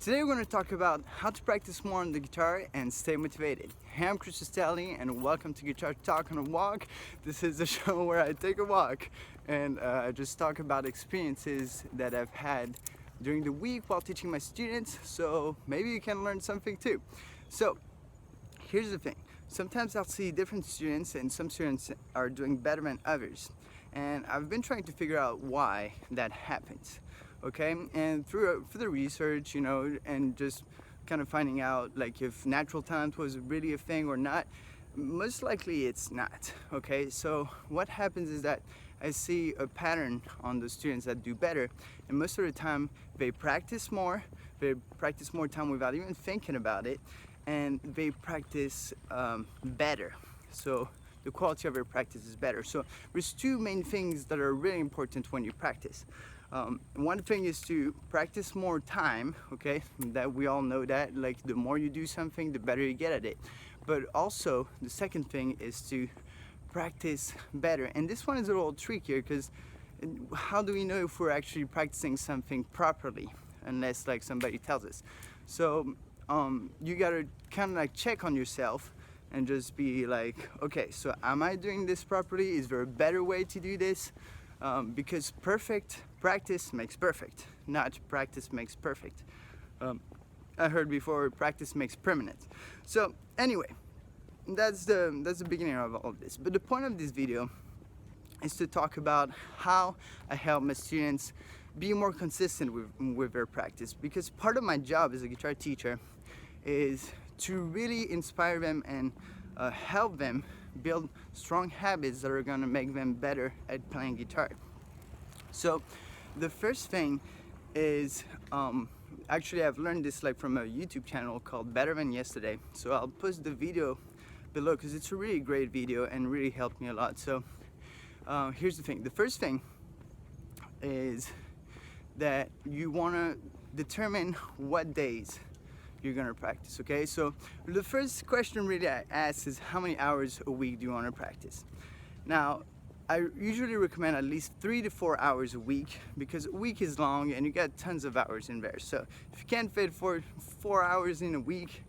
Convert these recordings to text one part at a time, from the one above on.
Today we're going to talk about how to practice more on the guitar and stay motivated. Hey, I'm Rastelli and welcome to Guitar Talk on a Walk. This is the show where I take a walk and just talk about experiences that I've had during the week while teaching my students, so maybe you can learn something too. So here's the thing. Sometimes I'll see different students and some students are doing better than others. And I've been trying to figure out why that happens. Okay, and through the research, and just kind of finding out like if natural talent was really a thing or not, most likely it's not. Okay, so what happens is that I see a pattern on the students that do better, and most of the time they practice more time without even thinking about it, and they practice better. So the quality of your practice is better. So there's two main things that are really important when you practice. One thing is to practice more time, okay, that we all know that, like the more you do something, the better you get at it. But also the second thing is to practice better. And this one is a little trickier because how do we know if we're actually practicing something properly unless like somebody tells us? So you gotta kind of like check on yourself and just be like, okay, so am I doing this properly? Is there a better way to do this? Because perfect practice makes perfect, not practice makes perfect. I heard before, practice makes permanent. So anyway, that's the beginning of all of this. But the point of this video is to talk about how I help my students be more consistent with their practice. Because part of my job as a guitar teacher is to really inspire them and help them build strong habits that are going to make them better at playing guitar. So the first thing is, actually I've learned this like from a YouTube channel called Better Than Yesterday. So I'll post the video below because it's a really great video and really helped me a lot. So here's the thing. The first thing is that you want to determine what days you're gonna practice. Okay, so the first question really I ask is how many hours a week do you want to practice? Now I usually recommend at least 3 to 4 hours a week because a week is long and you got tons of hours in there. So if you can't fit 4 hours in a week,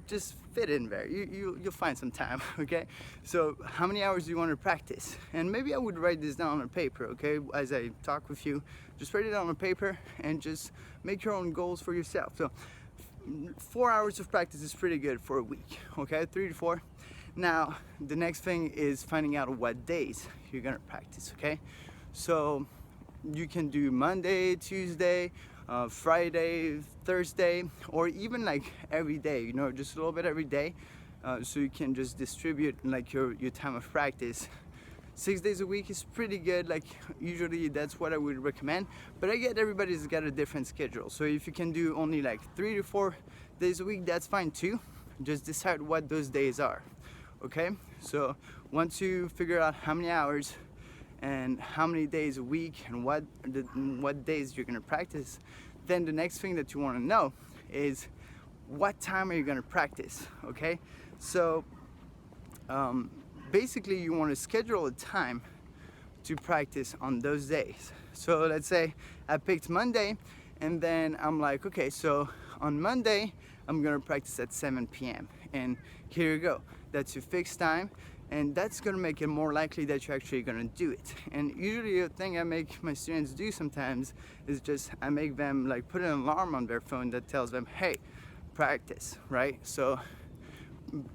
just fit in there. You'll find some time. Okay, so how many hours do you want to practice? And maybe I would write this down on paper. Okay, as I talk with you, just write it down on paper and just make your own goals for yourself. So 4 hours of practice is pretty good for a week. Okay, 3 to 4. Now the next thing is finding out what days you're gonna practice. Okay, so you can do Monday, Tuesday, Friday, Thursday, or even like every day, just a little bit every day, so you can just distribute like your time of practice. 6 days a week is pretty good. Like usually that's what I would recommend, but I get everybody's got a different schedule. So if you can do only like 3 to 4 days a week, that's fine too. Just decide what those days are. Okay, so once you figure out how many hours and how many days a week and what days you're gonna practice, then the next thing that you want to know is what time are you gonna practice. Okay, so basically you want to schedule a time to practice on those days. So let's say I picked Monday and then I'm like, okay, so on Monday I'm gonna practice at 7 p.m. and here you go, that's your fixed time, and that's gonna make it more likely that you're actually gonna do it. And usually a thing I make my students do sometimes is just I make them like put an alarm on their phone that tells them, hey, practice, right? So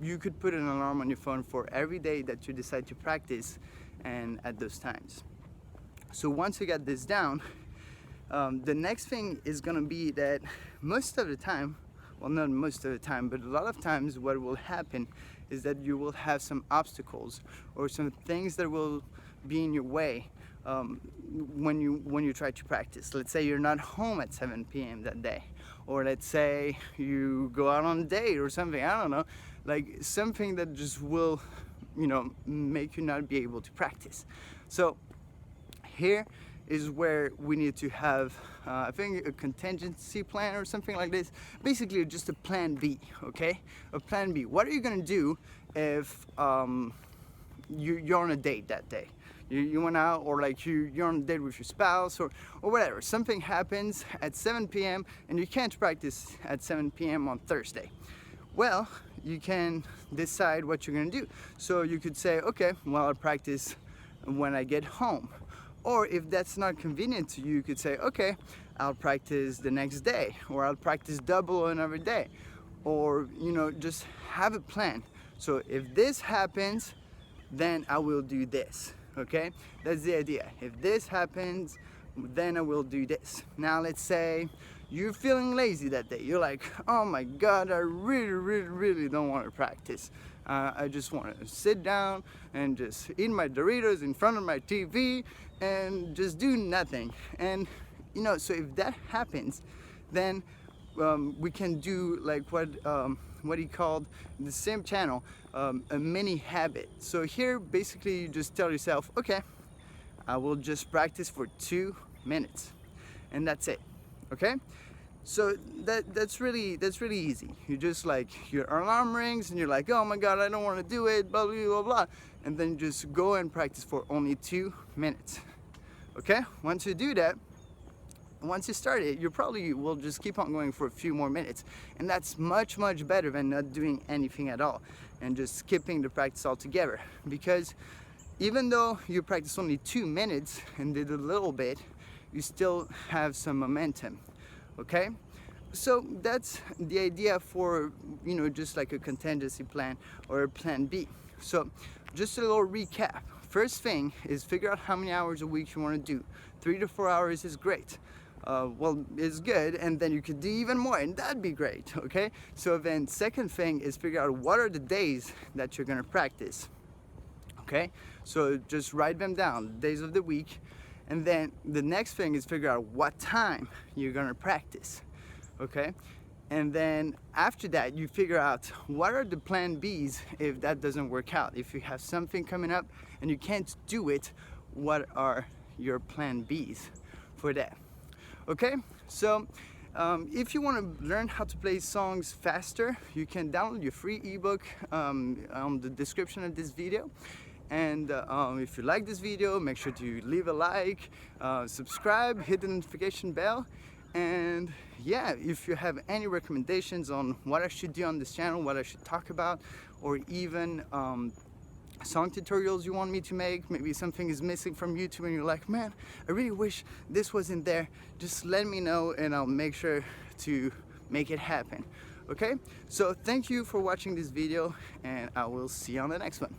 you could put an alarm on your phone for every day that you decide to practice and at those times. So once you got this down, the next thing is gonna be that most of the time, well, not most of the time, but a lot of times what will happen is that you will have some obstacles or some things that will be in your way when you try to practice. Let's say you're not home at 7 p.m. that day, or let's say you go out on a date or something, I don't know, like something that just will, make you not be able to practice. So here is where we need to have, I think, a contingency plan or something like this. Basically, just a plan B, okay? A plan B. What are you gonna do if you're on a date that day? you went out, or like you're on a date with your spouse, or whatever. Something happens at 7 p.m. and you can't practice at 7 p.m. on Thursday. Well, you can decide what you're gonna do. So you could say, okay, well, I'll practice when I get home. Or if that's not convenient to you, you could say, okay, I'll practice the next day, or I'll practice double another day, or, you know, just have a plan. So if this happens, then I will do this, okay? That's the idea. If this happens, then I will do this. Now let's say you're feeling lazy that day. You're like, oh my God, I really don't want to practice. I just want to sit down and just eat my Doritos in front of my TV and just do nothing. And you know, so if that happens, then we can do like what he called the same channel, a mini habit. So here basically you just tell yourself, okay, I will just practice for 2 minutes, and that's it. Okay, so that's really easy. You just like, your alarm rings and you're like, oh my God, I don't want to do it, blah blah blah blah, and then just go and practice for only 2 minutes. Okay, once you do that, once you start it, you probably will just keep on going for a few more minutes, and that's much better than not doing anything at all and just skipping the practice altogether. Because even though you practice only 2 minutes and did a little bit, you still have some momentum. Okay, so that's the idea for, you know, just like a contingency plan or a plan B. So just a little recap. First thing is figure out how many hours a week you want to do. 3 to 4 hours is great. Well, it's good, and then you could do even more, and that'd be great. Okay, so then second thing is figure out what are the days that you're gonna practice. Okay, so just write them down, days of the week. And then the next thing is figure out what time you're gonna practice, okay? And then after that, you figure out what are the plan Bs if that doesn't work out. If you have something coming up and you can't do it, what are your plan Bs for that? Okay, so if you want to learn how to play songs faster, you can download your free ebook on the description of this video. And if you like this video, make sure to leave a like, subscribe, hit the notification bell. And yeah, if you have any recommendations on what I should do on this channel, what I should talk about, or even song tutorials you want me to make, maybe something is missing from YouTube and you're like, man, I really wish this wasn't there, just let me know and I'll make sure to make it happen. Okay, so thank you for watching this video, and I will see you on the next one.